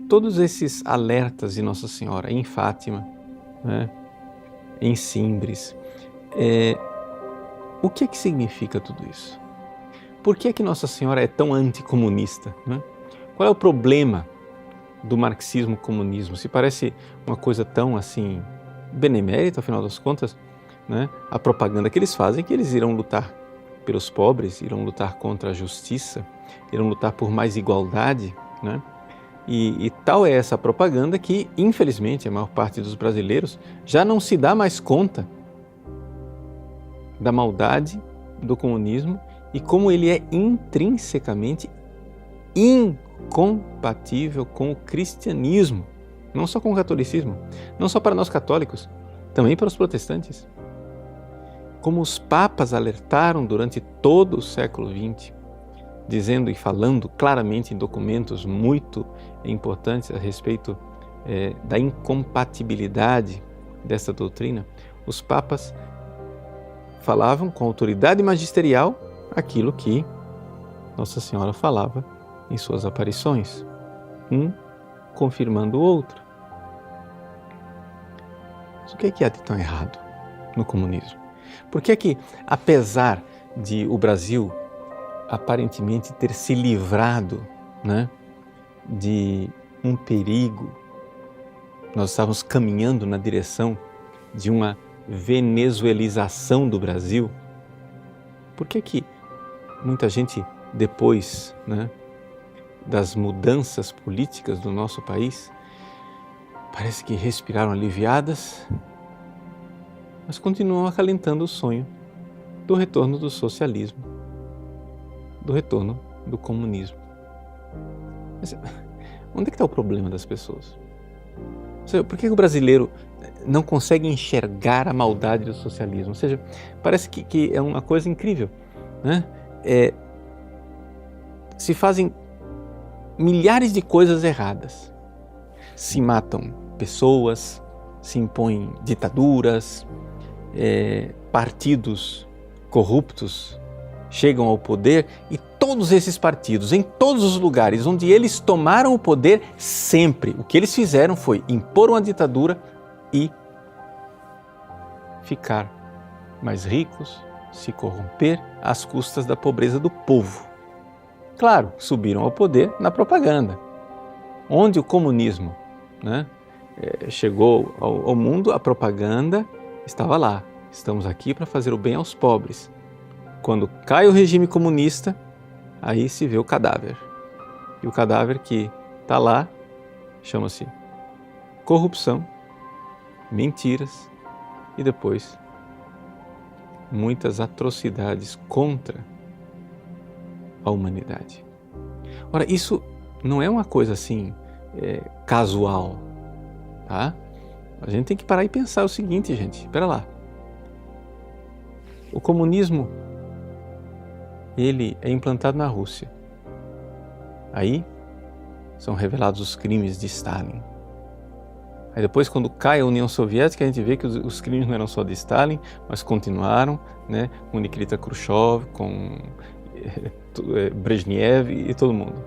todos esses alertas de Nossa Senhora em Fátima, né, em Simbres, o que é que significa tudo isso? Por que é que Nossa Senhora é tão anticomunista, né? Qual é o problema do marxismo-comunismo? Se parece uma coisa tão assim benemérita, afinal das contas, né? A propaganda que eles fazem é que eles irão lutar pelos pobres, irão lutar contra a justiça, irão lutar por mais igualdade, né? E tal é essa propaganda que, infelizmente, a maior parte dos brasileiros já não se dá mais conta da maldade do comunismo e como ele é intrinsecamente incompatível com o cristianismo, não só com o catolicismo, não só para nós católicos, também para os protestantes. Como os papas alertaram durante todo o século XX, dizendo e falando claramente em documentos muito importantes a respeito da incompatibilidade dessa doutrina, os papas falavam com autoridade magisterial aquilo que Nossa Senhora falava em suas aparições, um confirmando o outro. Mas o que é de tão errado no comunismo? Por que é que, apesar de o Brasil aparentemente ter se livrado, né, de um perigo, nós estávamos caminhando na direção de uma venezuelização do Brasil, por que muita gente, depois, né, das mudanças políticas do nosso país, parece que respiraram aliviadas, mas continuam acalentando o sonho do retorno do socialismo, do retorno do comunismo? Mas onde é que está o problema das pessoas? Ou seja, por que o brasileiro não consegue enxergar a maldade do socialismo? Ou seja, parece que é uma coisa incrível, né? Se fazem milhares de coisas erradas, se matam pessoas, se impõem ditaduras, partidos corruptos chegam ao poder e todos esses partidos, em todos os lugares onde eles tomaram o poder, sempre o que eles fizeram foi impor uma ditadura e ficar mais ricos, se corromper às custas da pobreza do povo. Claro, subiram ao poder na propaganda. Onde o comunismo, né, chegou ao mundo, a propaganda estava lá. Estamos aqui para fazer o bem aos pobres. Quando cai o regime comunista, aí se vê o cadáver. E o cadáver que está lá chama-se corrupção, mentiras e depois muitas atrocidades contra a humanidade. Ora, isso não é uma coisa assim casual, tá? A gente tem que parar e pensar o seguinte, gente, espera lá. O comunismo, ele é implantado na Rússia. Aí são revelados os crimes de Stalin. Aí depois, quando cai a União Soviética, a gente vê que os crimes não eram só de Stalin, mas continuaram, né, com Nikita Khrushchev, com Brezhnev e todo mundo.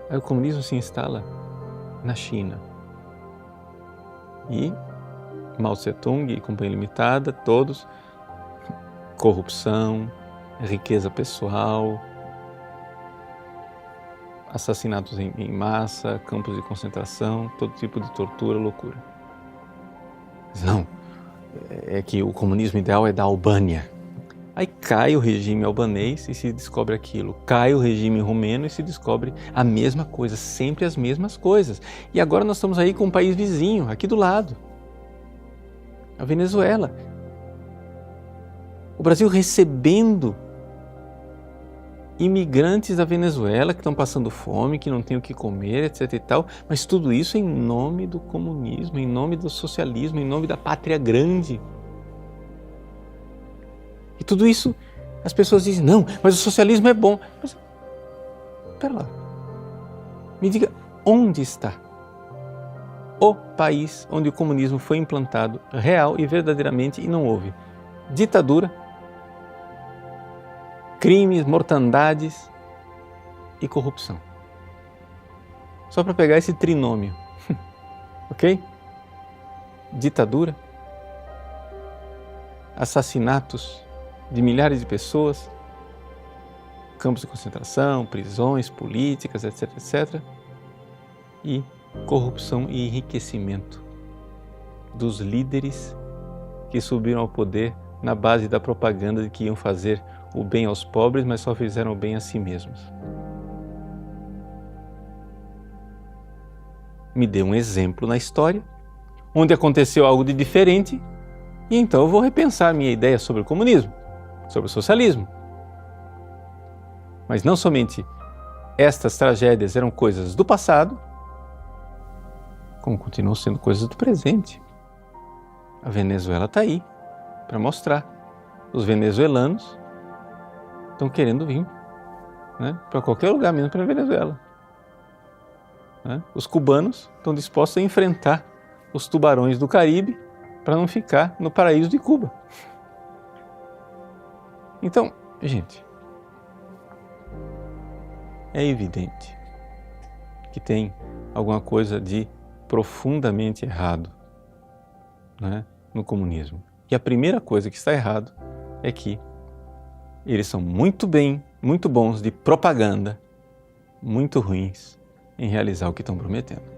Aí o comunismo se instala na China. E Mao Tse-tung e Companhia Limitada, todos, corrupção, riqueza pessoal, assassinatos em massa, campos de concentração, todo tipo de tortura, loucura. Mas não, é que o comunismo ideal é da Albânia. Aí cai o regime albanês e se descobre aquilo. Cai o regime romeno e se descobre a mesma coisa, sempre as mesmas coisas. E agora nós estamos aí com um país vizinho, aqui do lado, a Venezuela. O Brasil recebendo imigrantes da Venezuela que estão passando fome, que não têm o que comer, etc e tal, mas tudo isso em nome do comunismo, em nome do socialismo, em nome da pátria grande. E tudo isso, as pessoas dizem, não, mas o socialismo é bom. Mas, espera lá, me diga, onde está o país onde o comunismo foi implantado real e verdadeiramente e não houve ditadura, crimes, mortandades e corrupção? só para pegar esse trinômio, ok? Ditadura, assassinatos de milhares de pessoas, campos de concentração, prisões políticas, etc, etc, e corrupção e enriquecimento dos líderes que subiram ao poder na base da propaganda de que iam fazer o bem aos pobres, mas só fizeram o bem a si mesmos. Me dê um exemplo na história onde aconteceu algo de diferente e então eu vou repensar minha ideia sobre o comunismo, sobre o socialismo. Mas não somente estas tragédias eram coisas do passado, como continuam sendo coisas do presente. A Venezuela está aí para mostrar. Os venezuelanos estão querendo vir, né, para qualquer lugar, menos para a Venezuela. Né? Os cubanos estão dispostos a enfrentar os tubarões do Caribe para não ficar no paraíso de Cuba. Então, gente, é evidente que tem alguma coisa de profundamente errado, né, no comunismo. E a primeira coisa que está errado é que eles são muito bons de propaganda, muito ruins em realizar o que estão prometendo.